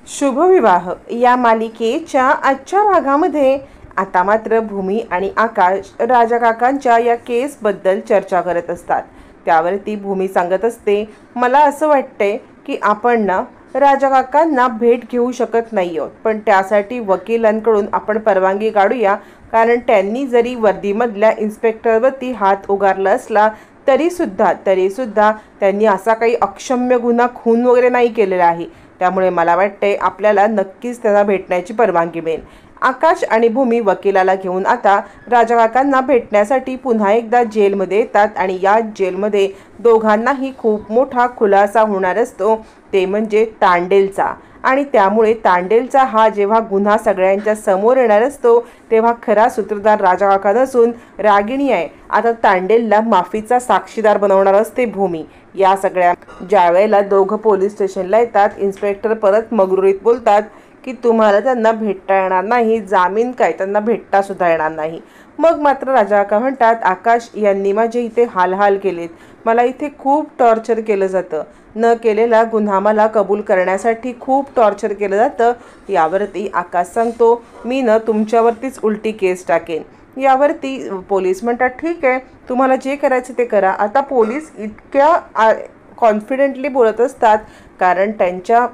शुभविवाह या मालिकेच्या आजच्या भागामध्ये आता मात्र भूमी आणि आकाश राजा काकांच्या या केसबद्दल चर्चा करत असतात। त्यावरती भूमी सांगत असते, मला असं वाटतंय की आपण ना राजा काकांना भेट घेऊ शकत नाही आहोत, पण त्यासाठी वकिलांकडून आपण परवानगी काढूया, कारण त्यांनी जरी वर्दीमधल्या इन्स्पेक्टरवरती हात उगारला असला तरी सुद्धा त्यांनी असा काही अक्षम्य गुन्हा खून वगैरे नाही केलेला आहे। त्यामुळे मला वाटते आपल्याला नक्कीच त्यांना भेटण्याची परवानगी मिळेल। आकाश आणि भूमी वकिलाला घेऊन आता राजा काकांना भेटण्यासाठी पुन्हा एकदा जेलमध्ये येतात आणि या जेलमध्ये दोघांनाही खूप मोठा खुलासा होणार असतो, ते म्हणजे तांडेलचा। आणि त्यामुळे तांडेलचा हा जेव्हा गुन्हा सगळ्यांच्या समोर येणार असतो तेव्हा खरा सूत्रधार राजा काका नसून रागिणी आहे। आता तांडेलला माफीचा साक्षीदार बनवणार असते भूमी। या सगळ्या ज्यावेळेला दोघं पोलीस स्टेशनला येतात, इन्स्पेक्टर परत मगरुरीत बोलतात की तुम्हाला त्यांना भेटता येणार नाही, जामीन काय त्यांना भेटता सुद्धा येणार नाही। मग मात्र राजा काका म्हणतात, आकाश यांनी माझे इथे हाल केलेत, मला इथे खूप टॉर्चर केलं जातं, न केलेला गुन्हा मला कबूल करण्यासाठी खूप टॉर्चर केलं जातं। यावरती आकाश सांगतो, मी न तुमच्यावरतीच उलटी केस टाकेन। यावरती पोलीस म्हणतात, ठीक आहे, तुम्हाला जे करायचं ते करा। आता पोलीस इतक्या कॉन्फिडेंटली बोलत असतात कारण त्यांच्या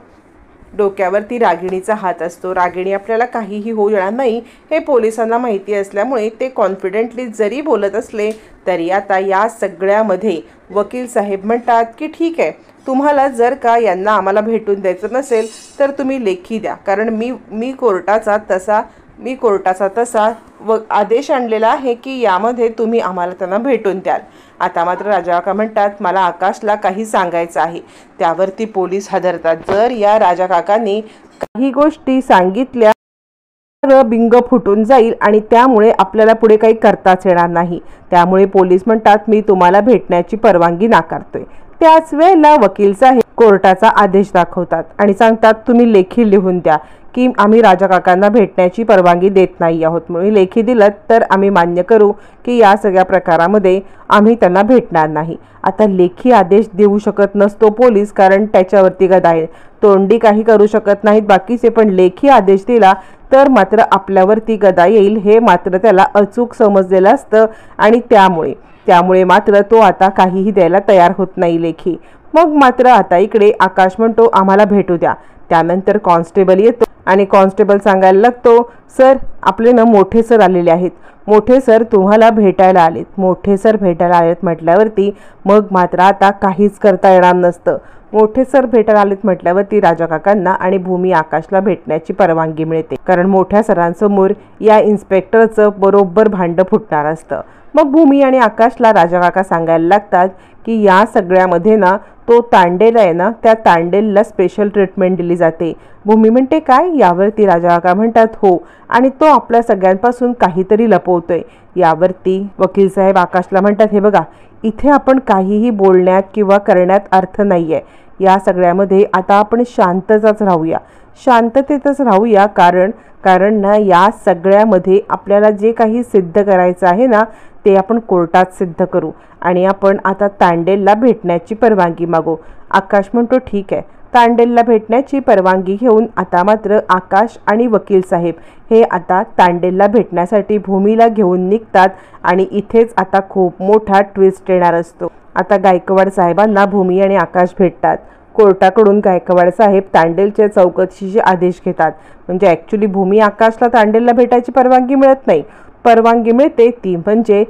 डोक्यावरती रागिणीचा हात असतो। रागिणी आपल्याला काहीही होऊ देणार नाही हे पोलिसांना माहिती असल्यामुळे ते कॉन्फिडेंटली जरी बोलत असले तरी आता या सगळ्यामध्ये वकील साहेब म्हणतात की ठीक आहे, तुम्हाला जर का यांना आम्हाला भेटून द्यायचं नसेल तर तुम्ही लेखी द्या, कारण मी कोर्टाचा तसा आदेश आणलेला आहे की यामध्ये तुम्ही आम्हाला त्यांना भेटून द्याल। आता मात्र राजा काका म्हणतात, मला आकाशला काही सांगायचं आहे। त्यावरती पोलीस हादरतात, जर या राजा काकांनी काही गोष्टी सांगितल्या तर बिंग फुटून जाईल आणि त्यामुळे आपल्याला पुढे काही करताच येणार नाही। त्यामुळे पोलीस म्हणतात, मी तुम्हाला भेटण्याची परवानगी नाकारतोय। त्याच वेळेला वकील साहेब कोर्टाचा आदेश दाखवतात आणि सांगतात, तुम्ही लेखी लिहून द्या की आम्ही राजा काकांना भेटण्याची परवानगी देत नाही आहोत, म्हणून लेखी दिलं तर आम्ही मान्य करू की या सगळ्या प्रकारामध्ये आम्ही त्यांना भेटणार नाही। आता लेखी आदेश देऊ शकत नसतो पोलीस, कारण त्याच्यावरती गदा आहे, तोंडी काही करू शकत नाहीत बाकीचे, पण लेखी आदेश दिला तर मात्र आपल्यावरती गदा येईल हे मात्र त्याला अचूक समजलेलं असतं आणि त्यामुळे मात्र तो आता काहीही द्यायला तयार होत नाही लेखी। मग मात्र आता इकडे आकाश म्हणतो, आम्हाला भेटू द्या। त्यानंतर कॉन्स्टेबल येतो आणि कॉन्स्टेबल सांगायला लागतो, सर आपले ना मोठे सर आलेले आहेत, मोठे सर तुम्हाला भेटायला आलेत। मोठे सर भेटायला आलेत म्हटल्यावरती मग मात्र आता काहीच करता येणार नसतं। मोठे सर भेटायला आलेत म्हटल्यावरती राजा काकांना आणि भूमी आकाशला भेटण्याची परवानगी मिळते, कारण मोठ्या सरांसमोर या इन्स्पेक्टरचं बरोबर भांडं फुटणार असतं। मग भूमी आणि आकाशला राजा काका सांगायला लागतात की या सगळ्यामध्ये ना तो तांडेल आहे ना, त्या तांडेलला स्पेशल ट्रीटमेंट दिली जाते। भूमी म्हणते, काय? यावरती राजा काका म्हणतात, हो, आणि तो आपल्या सगळ्यांपासून काहीतरी लपवतोय। यावरती वकील साहेब आकाशला म्हणतात, हे बघा, इथे आपण काहीही बोलण्यात किंवा करण्यात अर्थ नाहीये, या सगळ्यामध्ये आता आपण शांततेतच राहूया, कारण ना या सगळ्यामध्ये आपल्याला जे काही सिद्ध करायचं आहे ना ते आपण कोर्टात सिद्ध करू आणि आपण आता तांडेलला भेटण्याची परवानगी मागू। आकाश म्हणतो, ठीक आहे। तांडेलला भेटण्याची परवानगी घेऊन आता मात्र आकाश आणि वकील साहेब हे आता तांडेलला भेटण्यासाठी भूमीला घेऊन निघतात आणि इथेच आता खूप मोठा ट्विस्ट येणार असतो। आता गायकवाड साहेबांना भूमी आणि आकाश भेटतात। कोर्टाकडून गायकवाड साहेब तांडेलच्या चौकशीचे आदेश घेतात, म्हणजे ॲक्च्युली भूमी आकाशला तांडेलला भेटायची परवानगी मिळत नाही, परवानगी मिळते ती म्हणजे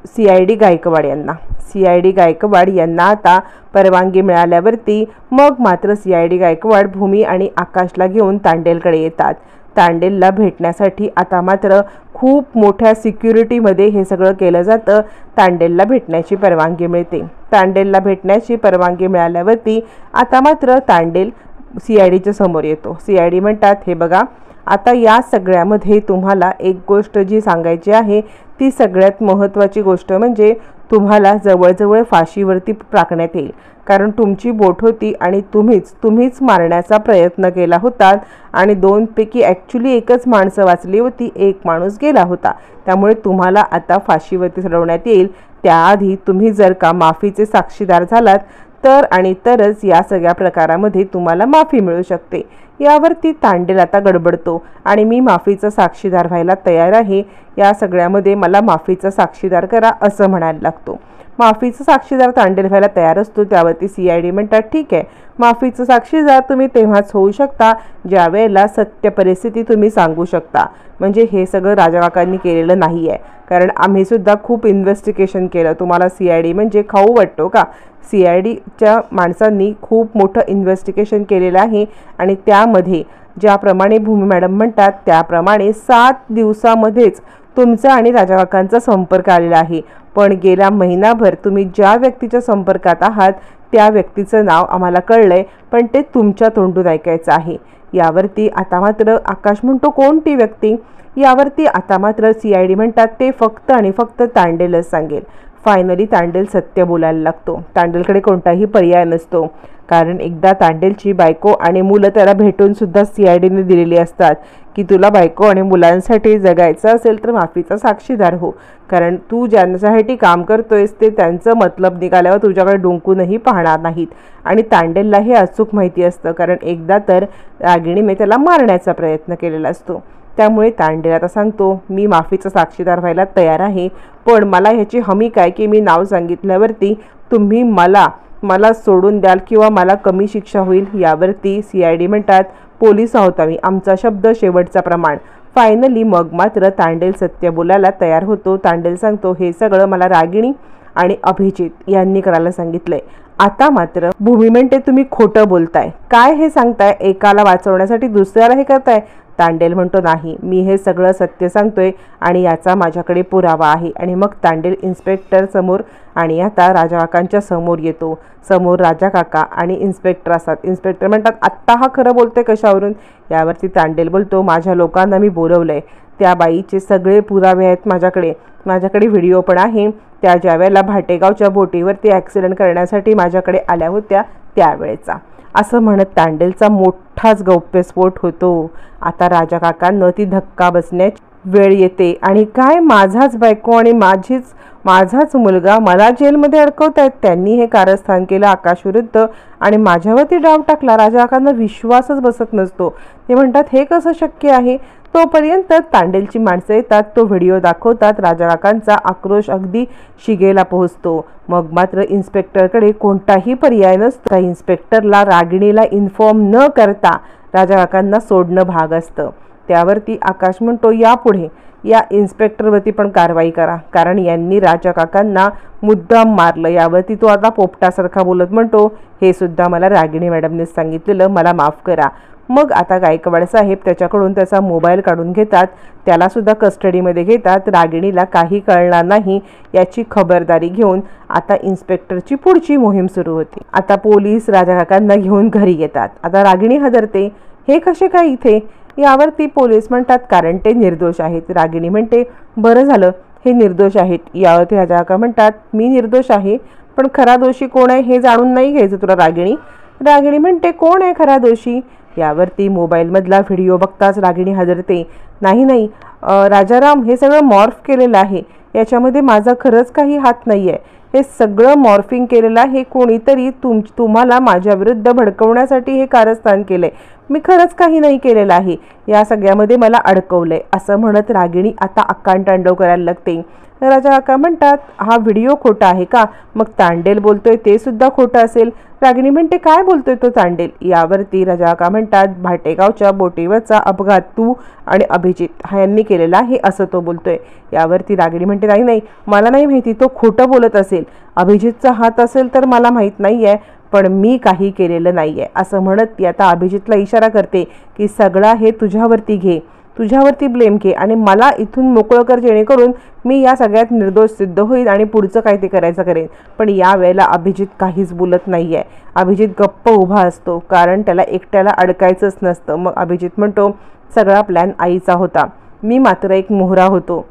CID गायकवाड यांना। CID गायकवाड यांना आता परवानगी मिळाल्यावरती मग मात्र CID गायकवाड भूमी आणि आकाशला घेऊन तांडेलकडे येतात। तांडेलला भेटण्यासाठी आता मात्र खूप मोठ्या सिक्युरिटीमध्ये हे सगळं केलं जातं। तांडेलला भेटण्याची परवानगी मिळते। तांडेलला भेटण्याची परवानगी मिळाल्यावरती आता मात्र तांडेल CIDच्या समोर येतो। CID म्हणतात, हे बघा, आता या सगळ्यामध्ये तुम्हाला एक गोष्ट जी सांगायची आहे ती सगळ्यात महत्त्वाची गोष्ट म्हणजे तुम्हाला जवळजवळ फाशीवरती टाकण्यात येईल, कारण तुमची बोट होती आणि तुम्हीच मारण्याचा प्रयत्न केला होता आणि दोनपैकी ॲक्च्युली एकच माणसं वाचली होती, एक माणूस गेला होता, त्यामुळे तुम्हाला आता फाशीवरती चढवण्यात येईल। त्याआधी तुम्ही जर का माफीचे साक्षीदार झालात तरच या सगळ्या प्रकारामध्ये तुम्हाला माफी मिळू शकते। यावरती तांडेल आता गडबडतो आणि मी माफीचा साक्षीदार व्हायला तयार आहे, या सगळ्यामध्ये मला माफीचा साक्षीदार करा असं म्हणायला लागतो. माफीचा साक्षीदार तांडेल व्हायला तयार असतो. त्यावरती CID म्हणतात ठीक आहे, माफीचं साक्षीदार तुम्ही तेव्हाच होऊ शकता ज्या वेळेला सत्य परिस्थिती तुम्ही सांगू शकता. म्हणजे हे सगळं राजाकाकांनी केलेलं नाही आहे, कारण आम्ही सुद्धा खूप इन्व्हेस्टिगेशन केलं. तुम्हाला CID म्हणजे खाऊ वाटतो का? CIDच्या माणसांनी खूप मोठं इन्व्हेस्टिगेशन केलेलं आहे आणि त्यामध्ये ज्याप्रमाणे भूमी मॅडम म्हणतात त्याप्रमाणे 7 दिवसामध्येच तुमचा आणि राजाकाकांचा संपर्क आलेला आहे. पण गेल्या महिनाभर तुम्ही ज्या व्यक्तीच्या संपर्कात आहात त्या व्यक्तीचं नाव आम्हाला कळलंय, पण ते तुमच्या तोंडून ऐकायचं आहे. यावरती आता मात्र आकाश म्हणतो कोणती व्यक्ती? यावरती आता मात्र CID म्हणतात ते फक्त आणि फक्त तांडेलच सांगेल. फायनली तांडेल सत्य बोलायला लागतो. तांडेलकडे कोणताही पर्याय नसतो, कारण एकदा तांडेलची बायको आणि मुलं त्याला भेटून सुद्धा CIDने दिलेली असतात की तुला बायको आणि मुलांसाठी जगायचं असेल तर माफीचा साक्षीदार हो, कारण तू ज्यांच्यासाठी काम करतोयस ते त्यांचं मतलब निघाल्यावर तुझ्याकडे डोंकूनही पाहणार नाहीत. आणि तांडेलला हे अचूक माहिती असतं, कारण एकदा तर रागिणीने त्याला मारण्याचा प्रयत्न केलेला असतो. त्यामुळे तांडेल आता सांगतो मी माफीचा साक्षीदार व्हायला तयार आहे, पण मला ह्याची हमी काय की मी नाव सांगितल्यावरती तुम्ही मला सोडून द्याल किंवा मला कमी शिक्षा होईल. यावरती CID म्हणतात पोलीस आहोत आम्ही, आमचा शब्द शेवटचा प्रमाण. फायनली मग मात्र तांडेल सत्य बोलायला तयार होतो. तांडेल सांगतो हे सगळं मला रागिणी आणि अभिजित यांनी करायला सांगितलंय. आता मात्र भूमी म्हणते तुम्ही खोटं बोलताय, काय हे सांगताय? एकाला वाचवण्यासाठी दुसऱ्याला हे करताय? तांडेल म्हणतो नाही, मी हे सगळं सत्य सांगतोय आणि याचा माझ्याकडे पुरावा आहे. आणि मग तांडेल इन्स्पेक्टर समोर आणि आता राजाकाकांच्या समोर येतो. समोर राजाकाका आणि इन्स्पेक्टर असतात. इन्स्पेक्टर म्हणतात आत्ता हा खरं बोलतोय कशावरून? यावरती तांडेल बोलतो माझ्या लोकांना मी बोलवलंय, त्या बाईचे सगळे पुरावे आहेत माझ्याकडे व्हिडिओ पण आहे. त्या ज्या वेळेला भाटेगावच्या बोटीवरती ॲक्सिडेंट करण्यासाठी माझ्याकडे आल्या होत्या त्यावेळेचा, असं म्हणत तांडेलचा मोठाच गौप्यस्फोट होतो. आता राजाकाकांना ती धक्का बसण्याची वेळ येते आणि काय माझाच बायको आणि माझाच मुलगा मला जेलमध्ये अडकवतायत. त्यांनी हे कारस्थान केलं आकाश विरुद्ध आणि माझ्यावरती डाव टाकला. राजाकाकांना विश्वासच बसत नसतो. ते म्हणतात हे कसं शक्य आहे? तोपर्यंत तांडेलची माणसं येतात, तो व्हिडिओ दाखवतात. राजाकाकांचा आक्रोश अगदी शिगेला पोहोचतो. मग मात्र इन्स्पेक्टरकडे कोणताही पर्याय नसतो. इन्स्पेक्टरला रागिणीला इन्फॉर्म न करता राजाकाकांना सोडणं भाग असतं. त्यावरती आकाश म्हणतो यापुढे या इन्स्पेक्टरवरती पण कारवाई करा, कारण यांनी राजाकाकांना मुद्दाम मारलं. यावरती तो आता पोपटासारखा बोलत म्हणतो हे सुद्धा मला रागिणी मॅडमनेच सांगितलेलं, मला माफ करा. मग आता गायकवाड साहेब त्याच्याकडून त्याचा मोबाईल काढून घेतात, त्याला सुद्धा कस्टडीमध्ये घेतात. रागिणीला काही कळणार नाही याची खबरदारी घेऊन आता इन्स्पेक्टरची पुढची मोहीम सुरू होती. आता पोलीस राजाकाकांना घेऊन घरी येतात. आता रागिणी हादरते, हे कसे काय इथे? यावरती पोलीस म्हणतात कारण ते निर्दोष आहेत. रागिणी म्हणते बरं झालं हे निर्दोष आहेत. यावरती राजाकाका म्हणतात मी निर्दोष आहे, पण खरा दोषी कोण आहे हे जाणून नाही घ्यायचं तुला रागिणी? रागिणी म्हणते कोण आहे खरा दोषी? यावरती मोबाईलमधला व्हिडिओ बघताच रागिणी हादरते. नाही राजाराम, हे सगळं मॉर्फ केलेलं आहे, याच्यामध्ये माझा खरंच काही हात नाही आहे. हे सगळं मॉर्फिंग केलेलं आहे कोणीतरी, तुम्हाला माझ्या विरुद्ध भडकवण्यासाठी हे कारस्थान केलंय. मी खरंच काही नाही केलेलं आहे, या सगळ्यामध्ये मला अडकवलंय, असं म्हणत रागिणी आता आकांतांडव करायला लागते. राजाकाका म्हणतात हा व्हिडिओ खोटा आहे का? मग तांडेल बोलतोय ते सुद्धा खोटं असेल. रागिणी म्हणते काय बोलतोय तो तांडेल? यावरती राजाकाका म्हणतात भाटेगावच्या बोटीवरचा अपघात तू आणि अभिजित हा यांनी केलेला आहे असं तो बोलतोय. यावरती रागिणी म्हणते नाही मला नाही माहिती, तो खोटं बोलत असेल. अभिजितचा हात असेल तर मला माहीत नाही आहे, पण मी काही केलेलं नाही आहे असं म्हणत ती आता अभिजितला इशारा करते की सगळा हे तुझ्यावरती घे, तुझ्यावरती ब्लेम घे आणि मला इथून मोकळं कर, जेणेकरून मी या सगळ्यात निर्दोष सिद्ध होईल आणि पुढचं काय ते करायचं करेन. पण या वेळेला अभिजित काहीच बोलत नाही आहे. अभिजित गप्प उभा असतो, कारण त्याला एकट्याला अडकायचंच नसतं. मग अभिजित म्हणतो सगळा प्लॅन आईचा होता, मी मात्र एक मोहरा होतो.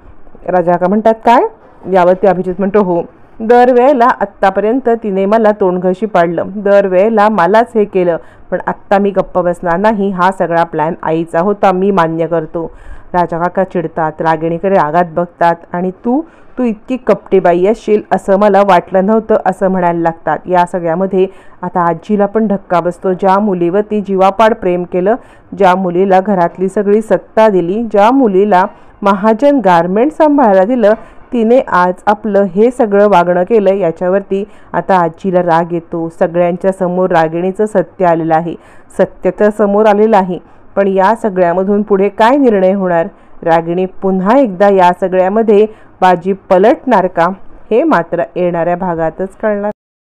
राजाकाका म्हणतात काय? यावरती अभिजित म्हणतो हो, दरवेळेला आत्तापर्यंत तिने मला तोंडघशी पाडलं, दरवेळेला मलाच हे केलं, पण आत्ता मी गप्प बसणार नाही, हा सगळा प्लॅन आईचा होता, मी मान्य करतो. राजा काका चिडतात, रागिणीकडे रागात बघतात आणि तू इतकी कपटी बाई असशील असं मला वाटलं नव्हतं असं म्हणायला लागतात. या सगळ्यामध्ये आता आजीला पण धक्का बसतो. ज्या मुलीवरती जीवापाड प्रेम केलं, ज्या मुलीला घरातली सगळी सत्ता दिली, ज्या मुलीला महाजन गारमेंट सांभाळायला दिलं, तिने आज आपलं हे सगळं वागणं केलं. याच्यावरती आता आजीला राग येतो. सगळ्यांच्या समोर रागिणीचं सत्य आलेलं आहे, सत्य तर समोर आलेलं आहे, पण या सगळ्यामधून पुढे काय निर्णय होणार? रागिणी पुन्हा एकदा या सगळ्यामध्ये बाजी पलटणार का? हे मात्र येणाऱ्या भागातच कळणार.